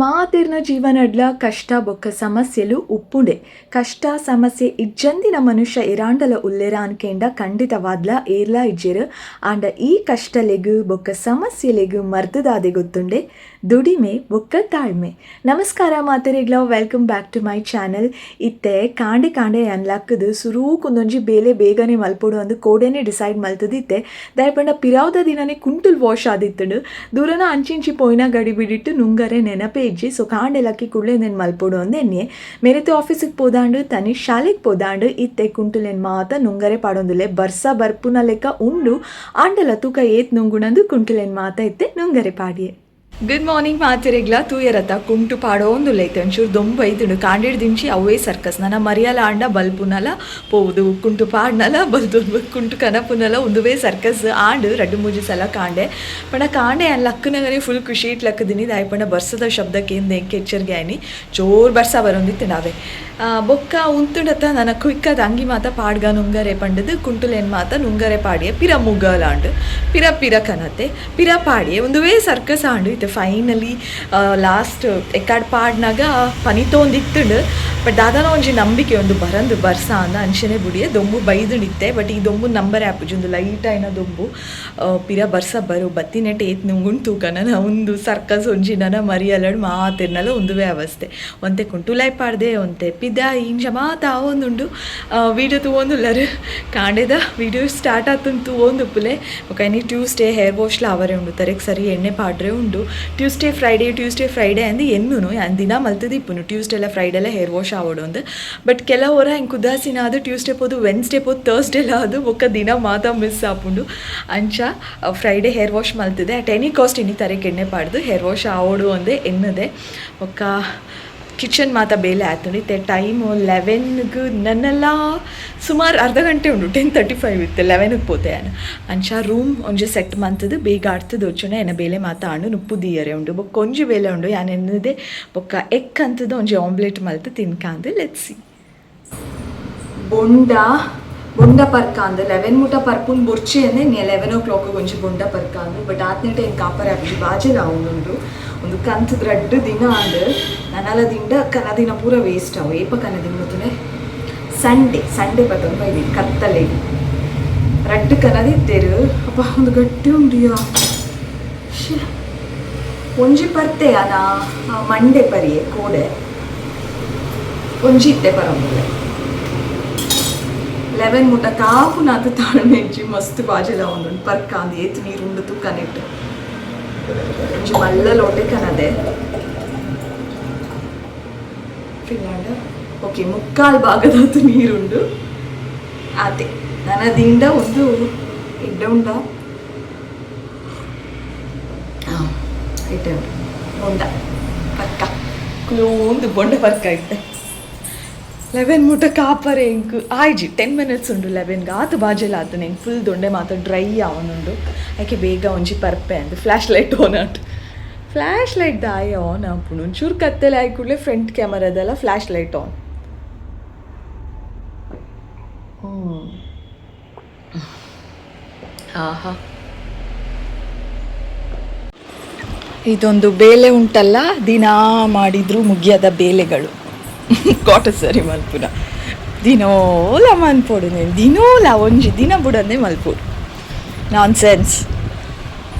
ಮಾತಿರ್ನ ಜೀವನಡ್ಲ ಕಷ್ಟ ಬೊಕ್ಕ ಸಮಸ್ಯೆಲು ಉಪ್ಪುಂಡೆ ಕಷ್ಟ ಸಮಸ್ಯೆ ಇಜ್ಜಂದಿನ ಮನುಷ್ಯ ಇರಾಂಡಲ ಉಲ್ಲೆರ ಅನ್ಕೆಂಡ ಖಂಡಿತವಾದ್ಲ ಏರ್ಲ ಇಜ್ಜೆರು ಆಂಡ ಈ ಕಷ್ಟಲೆಗು ಬೊಕ್ಕ ಸಮಸ್ಯೆಲೆಗು ಮರ್ದದಾದೆ ಗೊತ್ತುಂಡೆ ದುಡಿಮೆ ಬೊಕ್ಕ ತಾಳ್ಮೆ. ನಮಸ್ಕಾರ ಮಾತೆರೆಗ್ಲ, welcome back to my channel. ಇತ್ತೆ ಕಾಂಡೆ ಕಾಂಡೆ ಅನ್ಲಕ್ಕದು ಸುರೂಕುಂದೊಂಜಿ ಬೇಲೆ ಬೇಗನೆ ಮಲ್ಪೊಡು ಅಂದು ಕೋಡೆನೆ ಡಿಸೈಡ್ ಮಲ್ತದಿತ್ತೆ. ದಯಪಂಡ ಪಿರಾವ್ದ ದಿನನೇ ಕುಂಟುಲ್ ವಾಶ್ ಆದಿತ್ತುಂಡು ದೂರನ ಅಂಚಿಂಚಿ ಪೋಯ್ನ ಗಡಿ ಬಿಡಿಟ್ಟು ನುಂಗರೆ ನೆನಪೆ ಇಜ್ಜಿ ಸೊ ಕಾಂಡೆ ಲಕ್ಕಿ ಕುಳ್ಳೆ ನೆನ್ ಮಲ್ಪೊಡು ಅಂದೆನ್ನೆ ಮೆರೆತೆ ಆಫೀಸಿಗೆ ಪೋದಾಂಡು ತನಿ ಶಾಲೆಗೆ ಪೋದಾಂಡು ಇತ್ತೆ ಕುಂಟುಲೆನ್ ಮಾತ ನುಂಗರೆ ಪಾಡೊಂದುಲೆ ಬರ್ಸ ಬರ್ಪುನ ಲೆಕ್ಕ ಉಂಡು ಆಂಡಲ ತೂಕ ಏತ್ ನುಂಗುಣಂದು ಕುಂಟುಲೆನ್ ಮಾತ ಇತ್ತೆ ನುಂಗರೆ ಪಾಡಿಯೆ. ಗುಡ್ ಮಾರ್ನಿಂಗ್ ಮಾತಿರೆಗ್ಲ ತೂಯರತ ಕುಂಟು ಪಾಡೋಂದುಲ್ಲೈತೆ ಒಂಚೂರು ದೊಂಬು ಐತುಂಡು ಕಾಂಡೇಡ್ ದಿಂಚಿ ಅವೇ ಸರ್ಕಸ್ ನನ್ನ ಮರಿಯಲ ಆಂಡ ಬಲ್ಪುನಲ ಪೋವುದು ಕುಂಟು ಪಾಡ್ನಲ ಬಲ್ದು ಕುಂಟು ಕನಪುನಲ ಒಂದುವೇ ಸರ್ಕಸ್ ಆಂಡು ರಡ್ಡು ಮೂಜಿ ಸಲ ಕಾಂಡೆ ಪಂಡ ಕಾಂಡೆ ಅನ್ ಲಕ್ಕನಗನೆ ಫುಲ್ ಖುಷಿ ಇಟ್ಲಕ್ಕದಿನಿ ದಾಯ್ಪಂಡ ಬರ್ಸದ ಶಬ್ದಕ್ಕೆ ಕೆಚ್ಚರ್ಗೆ ಆಯ್ನಿ ಜೋರು ಬರ್ಸ ಬರೋಂದಿತ್ತು ನಾವೇ ಬೊಕ್ಕ ಉಂತುಂಡತ ನನ್ನ ಕ್ವಿಕ್ಕದ ಅಂಗಿ ಮಾತ ಪಾಡ್ಗ ನುಂಗರೆ ಪಂಡದು ಕುಂಟುಲೇನ್ ಮಾತ ನುಂಗರೆ ಪಾಡಿಯೆ ಪಿರ ಮುಗ್ಗಲಾಂಡು ಪಿರ ಪಿರ ಕನತೆ ಪಿರ ಪಾಡಿಯೆ ಒಂದುವೇ ಸರ್ಕಸ್ ಆಂಡು ಇತ್ತು. ಫೈನಲಿ ಲಾಸ್ಟ್ ಎಕ್ಕಾಡ್ ಪಾಡ್ನಾಗ ಪನಿತೋಂದಿತ್ತುಂಡು ಬಟ್ ದಾದಾನ ಒಂಜಿ ನಂಬಿಕೆ ಒಂದು ಬರಂದು ಬರ್ಸ ಅಂದ ಅಂಚನೆ ಬುಡಿಯೆ ದೊಂಬು ಬೈದುಂಡಿತ್ತೆ ಬಟ್ ಈ ದೊಂಬು ನಂಬರ್ ಆ್ಯಪುಜೊಂದು ಲೈಟ್ ಆಯ್ನ ದೊಂಬು ಪಿರ ಬರ್ಸ ಬರು ಬತ್ತಿನೆಟ್ ಏತ್ ನುಂಗುಂಡು ತೂಕನ ಒಂದು ಸರ್ಕಸ್ ಒಂಜಿನ ಮರಿಯಲಡ್ ಮಾತಿರ್ನಲ್ಲ ಒಂದುವೇ ಅವಸ್ಥೆ ಒಂತೆ ಕುಂಟುಲೈ ಪಾಡ್ದೆ ಒಂತೆ ಪಿದ ಇಂಜ ಮಾತ ಒಂದುಂಡು ವೀಡಿಯೋ ತೂವೊಂದುಲ್ಲರು ಕಾಂಡೆದ ವೀಡಿಯೋ ಸ್ಟಾರ್ಟ್ ಆತುಂಡು ತೂವೊಂದು ಉಪ್ಪುಲೆ ಒಕ್ಕನಿ ಟ್ಯೂಸ್ಡೇ ಹೇರ್ ವಾಶ್ಲ ಅವರೇ ಉಂಡು ತರೆಗೆ ಸರಿ ಎಣ್ಣೆ ಪಾಡ್ರೆ ಉಂಡು ಟ್ಯೂಸ್ಡೇ ಫ್ರೈಡೇ ಅಂದು ಎನ್ನು ದಿನ ಮಲ್ತದಿಪ್ಪುನು ಟ್ಯೂಸ್ಡೇಲ ಫ್ರೈಡೆಲ್ಲ ಹೇರ್ ವಾಶ್ ಆವೋಡು ಅಂದು ಬಟ್ ಕೆಲವರ ಹಿಂಗೆ ಕುದಾಸಿನ ಅದು ಟ್ಯೂಸ್ಡೇ ಪೋದು ವೆನ್ಸ್ಡೇ ಪೋದು ಥರ್ಸ್ಡೇಲ ಅದು ಒಕ್ಕ ದಿನ ಮಾತ ಮಿಸ್ ಆಪುಂಡು ಅಂಚ ಫ್ರೈಡೇ ಹೇರ್ ವಾಶ್ ಮಲ್ತದೆ ಅಟ್ ಎನಿ ಕಾಸ್ಟ್ ಇನಿ ತರಕ್ಕೆ ಎಣ್ಣೆ ಪಾಡ್ದು ಹೇರ್ ವಾಶ್ ಆವೋಡು ಅಂದೆ ಎನ್ನದೆ ಒಕ್ಕ ಕಿಚನ್ ಮಾತ ಬೇಲೆ ಆಯ್ತು ಇತ್ತೆ ಟೈಮು 11ಗೆ ನನ್ನೆಲ್ಲ ಸುಮಾರು ಅರ್ಧ ಗಂಟೆ ಉಂಡು 10:35 ಇತ್ತು 11ಗೆ ಪೋತೆ ನಾನು ಅಂಚ ರೂಮ್ ಒಂಜಿ ಸೆಟ್ ಮಂತದು ಬೇಗ ಆಡ್ತದೆ ಒಚ್ಚುನೆ ಎನ್ನ ಬೇಲೆ ಮಾತ ಆಂಡು ನುಪ್ಪು ದಿಯರೆ ಉಂಡು ಬೊಕ್ಕ ಒಂಜಿ ಬೇಲೆ ಉಂಡು ಯಾನ್ ಎನ್ನದೆ ಬೊಕ್ಕ ಎಗ್ ಅಂತದ್ದು ಒಂಜಿ ಆಮ್ಲೆಟ್ ಮಲ್ತು ತಿನ್ಕಾಂದು ಲೆಟ್ಸಿ ಬೊಂಡ ಪರ್ಕಾಂದು 11 ಮುಟ ಪರ್ಪುನ್ ಬುರ್ಚಿ ಅಂದರೆ 11 o'clock ಒಂಜಿ ಬೊಂಡ ಪರ್ಕಾಂದು ಬಟ್ ಆತ್ನೆಟ ಏನು ಕಾಪರ್ ಆಪಿ ಬಾಜೆಲ ಉಂಡು ಒಂದು ಕಂತು ರಡ್ಡು ದಿನ ಅಂದು ನನ್ನಲ ದಿಂಡ ಕನದಿನ ಪೂರ ವೇಸ್ಟ್ ಅವು ಏಪ ಕನದಿನ ಗೊತ್ತೇ ಸಂಡೇ ಬತ್ತೊಂದು ಬೈದಿ ಕತ್ತಲೆ ರಡ್ಡು ಕನದಿತ್ತೇರು ಅಪ್ಪ ಒಂದು ಗಟ್ಟಿ ಉಂಡಿಯಾ ಒಂಜಿ ಪರ್ತೆ ಅನ ಮಂಡೆ ಪರಿಯೆ ಕೋಡೆ ಒಂಜಿ ಇತ್ತೆ ಪರಂಬುಲೆ 11 ಮುಟ ಕಾಪು ನಾತು ತಾಳ್ಮೆ ಇಜ್ಜಿ ಮಸ್ತ್ ಬಾಜೆಲ ಒಂದುಂಡು ಪರ್ಕಾಂದು ಏತು ನೀರುಂಡು ತುಕ್ಕನೆಟ್ಟು ಒಂಜಿ ಮಲ್ಲ ಲೋಟೆ ಕನದೆ ಫಿಲ್ಲಾಂಡ ಓಕೆ ಮುಕ್ಕಾಲು ಭಾಗದತ್ತು ನೀರುಂಡು ಆತೆ ನನ್ನ ದಿಂಡ ಒಂದು ಇಡ್ಡ ಉಂಡ ಇಟ್ಟೆ ಬೊಂಡ ಪರ್ಕ ಕ್ಲೋಂದು ಬೊಂಡ ಪರ್ಕ ಇಟ್ಟೆ 11 ಮುಟ ಕಾಪರೆ ಇಂಕು ಆಯ್ಜಿ 10 minutes ಉಂಡು 11ಗೆ ಆತು ಬಾಜೆಲ್ಲ ಆತು ನಂಗೆ ಫುಲ್ ದೊಂಡೆ ಮಾತು ಡ್ರೈ ಅವನುಂಡು ಯಾಕೆ ಬೇಗ ಒಂಜಿ ಪರ್ಪೆ ಅಂದು ಫ್ಲ್ಯಾಶ್ ಲೈಟ್ ಆನ್ ಆಟು ಫ್ಲ್ಯಾಶ್ ಲೈಟ್ ದಾಯ ಆನ್ ಆಪುಂಡು ಒಂಚೂರು ಕತ್ತೆಲೆ ಆಯ್ ಕೂಡಲೇ ಫ್ರಂಟ್ ಕ್ಯಾಮರಾದೆಲ್ಲ ಫ್ಲ್ಯಾಶ್ ಲೈಟ್ ಆನ್. ಆಹಾ ಇದೊಂದು ಬೇಲೆ ಉಂಟಲ್ಲ ದಿನ ಮಾಡಿದ್ರು ಮುಗಿಯದ ಬೇಲೆಗಳು ಕಾಟ ಸರಿ ಮಲ್ಪುನ ದಿನೋಲ ಮನ್ಪೋಡು ನೀನು ದಿನೋಲ ಒಂಜಿ ದಿನ ಬುಡಂದೆ ಮಲ್ಪೋಡು ನಾನ್ ಸೆನ್ಸ್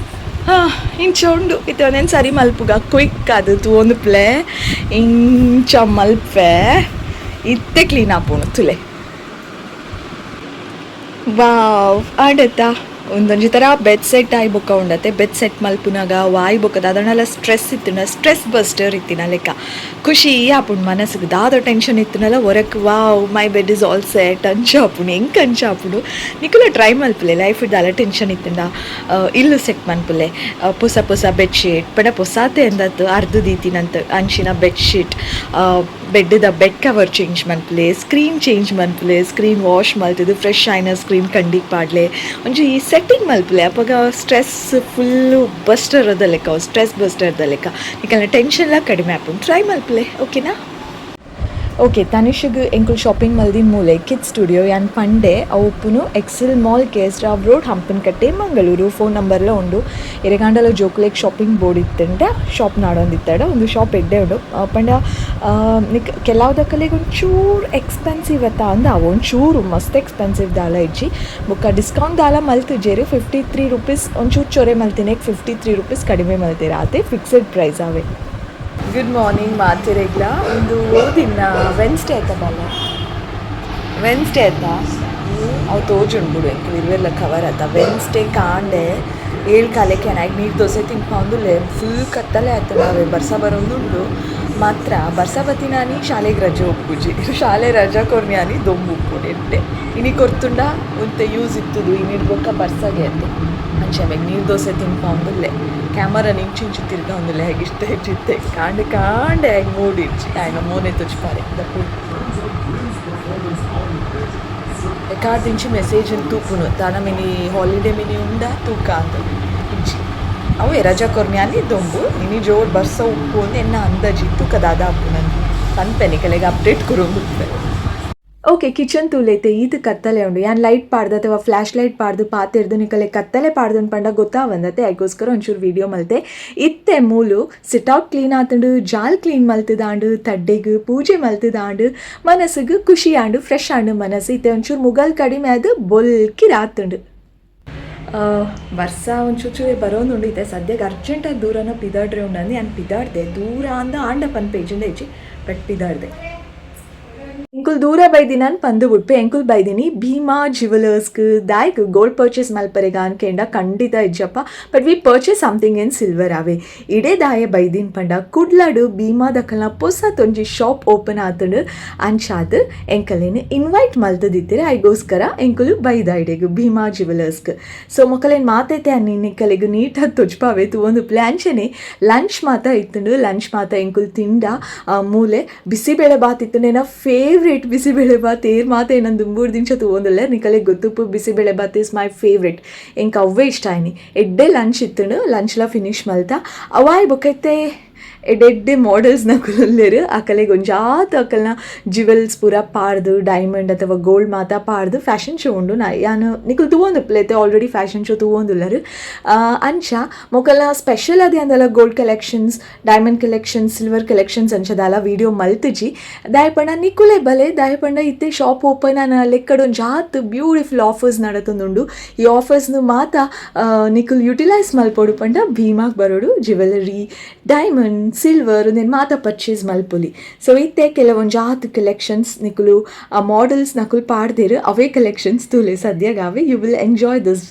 ಇಂಚ ಉಂಡು ಇತ್ತೊಂದೇನು ಸರಿ ಮಲ್ಪುಗ ಕ್ವಿಕ್ ಅದು ತೂಂದು ಪ್ಲೇ ಇಂಚ ಮಲ್ಪೆ ಇತ್ತೆ ಕ್ಲೀನ್ ಆಪೋಣು ತುಲೆ ವಾವ್ ಆಡತ್ತಾ ಒಂದೊಂಜಿ ಥರ ಬೆಡ್ ಸೆಟ್ ಆಯ್ ಬೊಕ್ಕ ಉಂಡತ್ತೆ ಬೆಡ್ ಸೆಟ್ ಮಲ್ಪುನಾಗ ವಾಯ್ ಬೊಕ್ಕದ ಅದನ್ನೆಲ್ಲ ಸ್ಟ್ರೆಸ್ ಇತ್ತಿನ ಸ್ಟ್ರೆಸ್ ಬಸ್ಟರ್ ಇತ್ತಿನ ಲೆಕ್ಕ ಖುಷಿ ಆಪುಂಡು ಮನಸ್ಸಿಗೆ ದಾದ ಟೆನ್ಷನ್ ಇತ್ತಿನಲ್ಲ ಹೊರಕ್ಕೆ wow my bed is all set ಅಂಚಾಪುಂಡು ಹೆಂಗೆ ಅಂಚಾಪುಂಡು ನಿಕುಲ ಟ್ರೈ ಮಲ್ಪುಲೆ ಲೈಫ್ ಇಡ್ದಲ್ಲ ಟೆನ್ಷನ್ ಇತ್ತಿಂದ ಇಲ್ಲು ಸೆಟ್ ಮನ್ಪುಲೆ ಪೊಸ ಬೆಡ್ಶೀಟ್ ಪಡ ಪೊಸಾತೆ ಅಂದತ್ತು ಅರ್ಧ ದೀತಿನಂತ ಅಂಚಿನ ಬೆಡ್ಶೀಟ್ ಬೆಡ್ದ ಬೆಡ್ ಕವರ್ ಚೇಂಜ್ ಮನ್ಪುಲೆ ಸ್ಕ್ರೀನ್ ಚೇಂಜ್ ಮನ್ಪುಲೆ ಸ್ಕ್ರೀನ್ ವಾಶ್ ಮಲ್ತಿದ್ದು ಫ್ರೆಶ್ ಐನರ್ ಸ್ಕ್ರೀನ್ ಕಂಡಿಗೆ ಪಾಡ್ಲೆ ಒಂಜಿ ಸೆಟ್ಟಿಂಗ್ ಮಲ್ಪಲೆ ಅಪ್ಪಾಗ ಸ್ಟ್ರೆಸ್ ಫುಲ್ಲು ಬಸ್ಟರ್ದ ಲೆಕ್ಕ ಸ್ಟ್ರೆಸ್ ಬಸ್ಟರ್ದ ಲೆಕ್ಕ ನಿಕಲ್ನ ಟೆನ್ಷನ್ಲ ಕಡಿಮೆ ಆಪುಂಡು ಟ್ರೈ ಮಲ್ಪಲೆ ಓಕೆನಾ. ಓಕೆ ತನಿಷ್ಗೆ ಎಂಕುಲ್ ಶಾಪಿಂಗ್ ಮಲ್ದಿನ ಮೂಲೆ ಕಿಡ್ ಸ್ಟುಡಿಯೋ ಯಾನ್ ಪಂಡೆ ಅವುಪ್ಪುನು Excel Mall KS Rao road Hampankatta Mangaluru phone ನಂಬರ್ಲ ಉಂಡು ಎರೆಗಾಂಡಲ ಜೋಕುಲೆಗ್ ಶಾಪಿಂಗ್ ಬೋರ್ಡ್ ಇತ್ತಂಡೆ ಶಾಪ್ ನಾಡೊಂದಿತ್ತಾಡ ಒಂದು ಶಾಪ್ ಎಡ್ಡೆ ಉಂಡು ಪಂಡ ನಿಕ್ ಕೆಲವುದಕ್ಕಲೆಗ್ ಒಂಚೂರು ಎಕ್ಸ್ಪೆನ್ಸಿವ್ ಅತ್ತ ಅಂದ ಅವು ಒಂಚೂರು ಮಸ್ತ್ ಎಕ್ಸ್ಪೆನ್ಸಿವ್ ದಾಲ ಇಜ್ಜಿ ಬುಕ್ಕ ಡಿಸ್ಕೌಂಟ್ ದಾಲ ಮಲ್ತಿಜೇರಿ 53 ರೂಪೀಸ್ ಒಂಚೂರು ಚೊರೆ ಮಲ್ತಿನೆಗ್ 53 ರೂಪೀಸ್ ಕಡಿಮೆ ಮಲ್ತೀರ ಅದೇ ಫಿಕ್ಸೆಡ್ ಪ್ರೈಸ್ ಅವೆ. ಗುಡ್ ಮಾರ್ನಿಂಗ್ ಮಾತಿರೆಗ್ಲ ಒಂದು ದಿನ ವೆನ್ಸ್ಡೇ ಆಯ್ತಾ ಬಲ್ಲ ವೆನ್ಸ್ಡೇ ಆಯ್ತಾ ಅವು ತೋಜುಂಡ್ಬಿಡು ಎಂಕಲ್ ಇರುವೆಲ್ಲ ಕವರ್ ಆಯ್ತಾ ವೆನ್ಸ್ಡೇ ಕಾಂಡೆ 7 ಕಾಲಕ್ಕೆ ನಾಯ್ಗೆ ನೀರು ದೋಸೆ ತಿನ್ಕೊಂಡುಲೆ ಫುಲ್ ಕತ್ತಲೆ ಆಯ್ತದ ಅವೇ ಬರ್ಸ ಬರೋದುಂಡು ಮಾತ್ರ ಬರ್ಸ ಬತ್ತಿನಾನಿ ಶಾಲೆಗೆ ರಜೆ ಒಪ್ಪುಜಿ ಶಾಲೆ ರಜಾ ಕೊರ್ನಿಯಾನಿ ದೊಂಬು ಉಪ್ಪುಡು ಎಟ್ಟೆ ಇನಿ ಕೊರ್ತುಂಡ ಒಂತೆ ಯೂಸ್ ಇತ್ತುದು ಇನ್ನಿಡ್ಬೊಕ್ಕ ಬರ್ಸಗೆ ಅಂತೆ ಅಂಚೆಮೆಗೆ ನೀರು ದೋಸೆ ತಿನ್ಕೊಂಡುಲ್ಲೆ ಕ್ಯಾಮರಾ ನಿಂಚಿಂಚು ತಿರ್ಗೊಂಡುಲ್ಲೆ ಹೇಗೆ ಇಷ್ಟ ಹೆಚ್ಚಿತ್ತೆ ಕಾಂಡೆ ಹೇಗೆ ಮೂಡಿಡ್ಚಿ ಆಯ್ನ ಮೋನೆ ತುಚ್ಪಾರೆ ದಪ್ಪು ಎಕಾರ್ದಿಂಚಿ ಮೆಸೇಜ್ ತೂಪುನು ತಾನ ಮಿನಿ ಹಾಲಿಡೇ ಮಿನಿ ಉಂಡ ತೂಕ ಅಂತ ಇಂಚಿ ಅವು ರಜಾ ಕೊರ್ನ್ಯಾನಿ ದೊಂಬು ಇನಿ ಜೋರು ಬರ್ಸ ಉಪ್ಪು ಅಂದು ಎನ್ನ ಅಂದಾಜಿತ್ತು ಕದಾದ ಅಪ್ಪು ನನಗೆ ಪನ್ಪೆನಿ ಕೆಲೆಗೆ ಅಪ್ಡೇಟ್ ಕೊರೋಂಬುತ್ತೆ. ಓಕೆ ಕಿಚನ್ ತೂಲೈತೆ ಇದು ಕತ್ತಲೆ ಉಂಡು ಯಾನ್ ಲೈಟ್ ಪಾಡ್ದು ಅಥವಾ ಫ್ಲ್ಯಾಶ್ ಲೈಟ್ ಪಾಡ್ದು ಪಾತೆರ್ದು ನಿಕಲೆ ಕತ್ತಲೆ ಪಾಡ್ದು ಪಂಡ ಗೊತ್ತಾವಂದತೆ ಅದಕ್ಕೋಸ್ಕರ ಒಂಚೂರು ವೀಡಿಯೋ ಮಲ್ತೆ ಇತ್ತೆ ಮೂಲು ಸಿಟ್ಔಟ್ ಕ್ಲೀನ್ ಆತಂಡು ಜಾಲ್ ಕ್ಲೀನ್ ಮಲ್ತದಾಂಡು ತಡ್ಡೆಗೆ ಪೂಜೆ ಮಲ್ತದಾಂಡು ಮನಸ್ಸಿಗೆ ಖುಷಿ ಆಂಡು ಫ್ರೆಶ್ ಆಂಡು ಮನಸ್ಸು ಇತ್ತೆ ಒಂಚೂರು ಮುಗಲ್ ಕಡಿಮೆ ಅದು ಬೊಲ್ಕಿ ರಾತುಂಡು ವರ್ಷ ಒಂಚೂರು ಬರೋದುಂಡು ಇತ್ತೆ ಸದ್ಯಕ್ಕೆ ಅರ್ಜೆಂಟಾಗಿ ದೂರನ ಪಿದಾಡ್ರೆ ಉಂಡು ನಾನು ಪಿದಾಡ್ದೆ ದೂರ ಅಂದ ಆಂಡ ಪನ್ ಪೇಜಿಂದ ಹೆಚ್ಚಿ ಬಟ್ ಪಿದಾಡ್ದೆ ಎಂಕುಲ್ ದೂರ ಬೈದಿನಾನ್ ಪಂದು ಬಿಟ್ಪೆ ಎಂಕುಲ್ ಬೈದಿನಿ ಭೀಮಾ ಜ್ಯುವೆಲರ್ಸ್ಗೆ ದಾಯ್ಕ್ ಗೋಲ್ಡ್ ಪರ್ಚೇಸ್ ಮಲ್ಪರೆಗ ಅನ್ಕೆಂಡ ಖಂಡಿತ ಇಜ್ಜಪ್ಪ but we purchase something in silver ಅವೆ ಇಡೇ ದಾಯ ಬೈದಿನ್ ಪಂಡ ಕುಡ್ಲಾಡು ಭೀಮಾ ದಕ್ಕಲ್ನ ಪೊಸ ತೊಂಜಿ ಶಾಪ್ ಓಪನ್ ಆತಂಡು ಅಂಚಾದ್ ಎಂಕಲೇನು ಇನ್ವೈಟ್ ಮಲ್ತದಿತ್ತೀರ ಅದಕ್ಕೋಸ್ಕರ ಎಂಕುಲು ಬೈದ ಇಡೆಗು ಭೀಮಾ ಜ್ಯುವೆಲರ್ಸ್ಗೆ ಸೊ ಮೊಕಲೇನು ಮಾತೈತೆ ಅನ್ನಿಕ್ಕಲೆಗು ನೀಟಾಗಿ ತುಜ್ಪಾವೆ ಒಂದು ಪ್ಲ್ಯಾನ್ಚನೆ ಲಂಚ್ ಮಾತ ಇತ್ತುಂಡು ಲಂಚ್ ಮಾತ ಎಂಕುಲ್ ತಿಂಡ ಮೂಲೆ ಬಿಸಿಬೇಳೆ ಬಾತ್ ಇತ್ತುಂಡು ಏನ ಫೇವ್ರೇಟ್ ಬಿಸಿಬೇಳೆ ಬಾತ್ ಏರ್ ಮಾತ ಏನೊಂದು 3 ದಿನ ತಗೊಂಡಲ್ಲ ನಿಕಲೆ ಗೊತ್ತುಪ್ಪು bisibele bath is my favourite ಎಂಕ ಅವೇ ಇಷ್ಟ ಆಯ್ನಿ ಎಡ್ಡೆ ಲಂಚ್ ಇತ್ತುಂಡು ಲಂಚ್ಲ ಫಿನಿಶ್ ಮಲ್ತಾ ಅವಾಯ್ ಬೊಕೈತೆ ಎಡ್ಡೆ ಮಾಡೆಲ್ಸ್ನ ಕುಲ್ಲೇರು ಅಕಲೆಗೆ ಒಂಜಾತ್ ಅಕಲ್ನ ಜ್ಯುವೆಲ್ಸ್ ಪೂರ ಪಾಡ್ದು ಡೈಮಂಡ್ ಅಥವಾ ಗೋಲ್ಡ್ ಮಾತ ಪಾಡ್ದು ಫ್ಯಾಷನ್ ಶೋ ಉಂಡು ಯಾನು ನಿಕುಲ್ ತೂವೊಂದು ಪ್ಲೇತೆ ಆಲ್ರೆಡಿ ಫ್ಯಾಷನ್ ಶೋ ತೂವೊಂದುಲ್ಲರು ಅಂಚ ಮೊಕಲ್ನ ಸ್ಪೆಷಲ್ ಅದೇ ಅಂದಲ್ಲ gold collections diamond collections silver collections ಅಂಚದಲ್ಲ ವಿಡಿಯೋ ಮಲ್ತಿಜಿ ದಾಯಪಂಡ ನಿಕುಲೆ ಬಲೆ ದಾಯಪಂಡ ಇತ್ತೆ ಶಾಪ್ ಓಪನ್ ಅನ್ನ ಲೆಕ್ಕಡೊಂದು ಜಾತ್ ಬ್ಯೂಟಿಫುಲ್ ಆಫರ್ಸ್ ನಡತೊಂದುಂಡು ಈ ಆಫರ್ಸ್ನು ಮಾತ ನಿಕುಲ್ ಯುಟಿಲೈಸ್ ಮಲ್ಪೊಡು ಪಂಡ ಭೀಮಾಗ್ ಬರೋಡು ಜ್ಯುವೆಲರಿ ಡೈಮಂಡ್ ಸಿಲ್ವರ್ నేను ಮಾತ ಪರ್ಚೇಸ್ ಮಲ್ಪೊಲಿ ಸೊ ಇತ್ತೆ ಕೆಲವೊಂದು ಜಾತ್ ಕಲೆಕ್ಷನ್ಸ್ ನಿಕುಲು ಆ ಮಾಡೆಲ್ಸ್ ನಕುಲು ಪಾಡ್ದೇರು ಅವೇ ಕಲೆಕ್ಷನ್ಸ್ ತೂಲೆ ಸದ್ಯಗಾವೆ you will enjoy this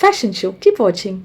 fashion show keep watching.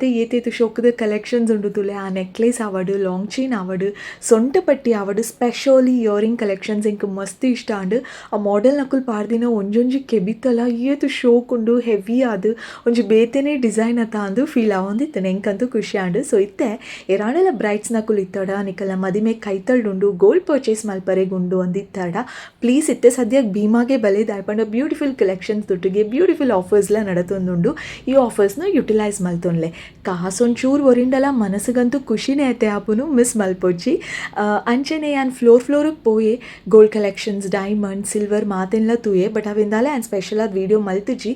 ಬತ್ತೆ ಏತೇತು ಶೋಕದ ಕಲೆಕ್ಷನ್ಸ್ ಉಂಡು ತುಲೆ ಆ ನೆಕ್ಲೇಸ್ ಆವಡ್ ಲಾಂಗ್ ಚೈನ್ ಆವಡ್ ಸೊಂಟ ಪಟ್ಟಿ ಆವಡ್ ಸ್ಪೆಷಲಿ ಇಯರಿಂಗ್ ಕಲೆಕ್ಷನ್ಸ್ ಎಂಕ್ ಮಸ್ತ್ ಇಷ್ಟ ಆಂಡ್ ಆ ಮಾಡೆಲ್ ನಕುಲು ಪಾಡ್ದಿನ ಒಂಜೊಂಜಿ ಕೆಬಿತ್ತಲ ಏತು ಶೋಕ್ ಉಂಡು ಹೆವಿ ಆದ್ ಒಂಜಿ ಬೇತೆನೇ ಡಿಸೈನ್ ಅತ್ತ ಅಂದು ಫೀಲ್ ಆವೊಂದಿತ್ತನೆ ಎಂಕಂತೂ ಖುಷಿ ಆಂಡ್ ಸೊ ಇತ್ತೆ ಎರಾಂಡಲ ಬ್ರೈಟ್ಸ್ ನಕುಲು ಇತ್ತಡ ನಿಕಲ ಮದಿಮೆ ಕೈತಲ್ಡುಂಡು ಗೋಲ್ಡ್ ಪರ್ಚೇಸ್ ಮಲ್ಪರೆಗುಂಡು ಅಂದಿತ್ತಡ ಪ್ಲೀಸ್ ಇತ್ತೆ ಸದ್ಯಕ್ಕೆ ಭೀಮಾಗೆ ಬಲೆ ದಾಯ್ಪಂಡ ಬ್ಯೂಟಿಫುಲ್ ಕಲೆಕ್ಷನ್ಸ್ ದುಟ್ಟಿಗೆ ಬ್ಯೂಟಿಫುಲ್ ಆಫರ್ಸ್ಲ ನಡತೊಂದುಂಡು ಈ ಆಫರ್ಸ್ನ ಯುಟಿಲೈಸ್ ಮಲ್ತೊನ್ಲೆ ಕಾಸೊಂಚೂರು ಒರಿಂಡಲ ಮನಸ್ಸಿಗಂತೂ ಖುಷಿನೇ ಐತೆ ಆಪುನು ಮಿಸ್ ಮಲ್ಪೊಚ್ಚಿ ಅಂಚೆನೆ ಯಾನ್ ಫ್ಲೋರ್ಗೆ ಪೋಯೆ ಗೋಲ್ಡ್ ಕಲೆಕ್ಷನ್ಸ್ ಡೈಮಂಡ್ ಸಿಲ್ವರ್ ಮಾತೆಲ್ಲ ತೂಯೆ ಬಟ್ ಅವಿಂದಾಲೆ ಆ್ಯಂಡ್ ಸ್ಪೆಷಲ್ ಆದ ವೀಡಿಯೋ ಮಲ್ತಿಜಿ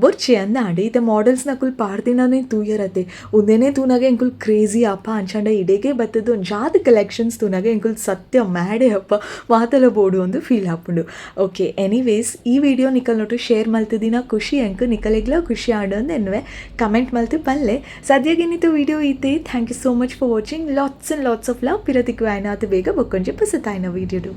ಬೊರ್ಚಿ ಅಂದಾಂಡೆ ಇತ್ತೆ ಮಾಡೆಲ್ಸ್ ನಕುಲು ಪಾಡ್ದಿನೇ ತೂಯರತ್ತೆ ಉಂದೇನೆ ತೂನಾಗೆ ಎಂಕುಲು ಕ್ರೇಜಿ ಅಪ್ಪ ಅಂಚಾಂಡ ಇಡೆಗೆ ಬತ್ತದು ಜಾದ ಕಲೆಕ್ಷನ್ಸ್ ತೂನಾಗೆ ಎಂಕುಲು ಸತ್ಯ ಮ್ಯಾಡೆ ಅಪ್ಪ ಮಾತಲ ಬೋಡು ಒಂದು ಫೀಲ್ ಹಾಪುಂಡು ಓಕೆ ಎನಿವೇಸ್ ಈ ವಿಡಿಯೋ ನಿಕಲ್ ನೋಟು ಶೇರ್ ಮಲ್ತಿದಿನ ಖುಷಿ ಎಂಕ್ ನಿಕಲೆಗ್ಲ ಖುಷಿ ಆಡೋದು ಎನ್ನುವೆ ಕಮೆಂಟ್ ಮಲ್ತು ಪಲ್ಲೆ ಸದ್ಯಗೇನಿತ್ತು ವಿಡಿಯೋ ಇತ್ತೆ thank you so much for watching lots and lots of love ಪಿರತಿಕ್ಕು ಆಯ್ನಾತು ಬೇಗ ಬೊಕ್ಕೊಂಜಿ ಪಸತಾಯ್ನ ವಿಡಿಯೋಡು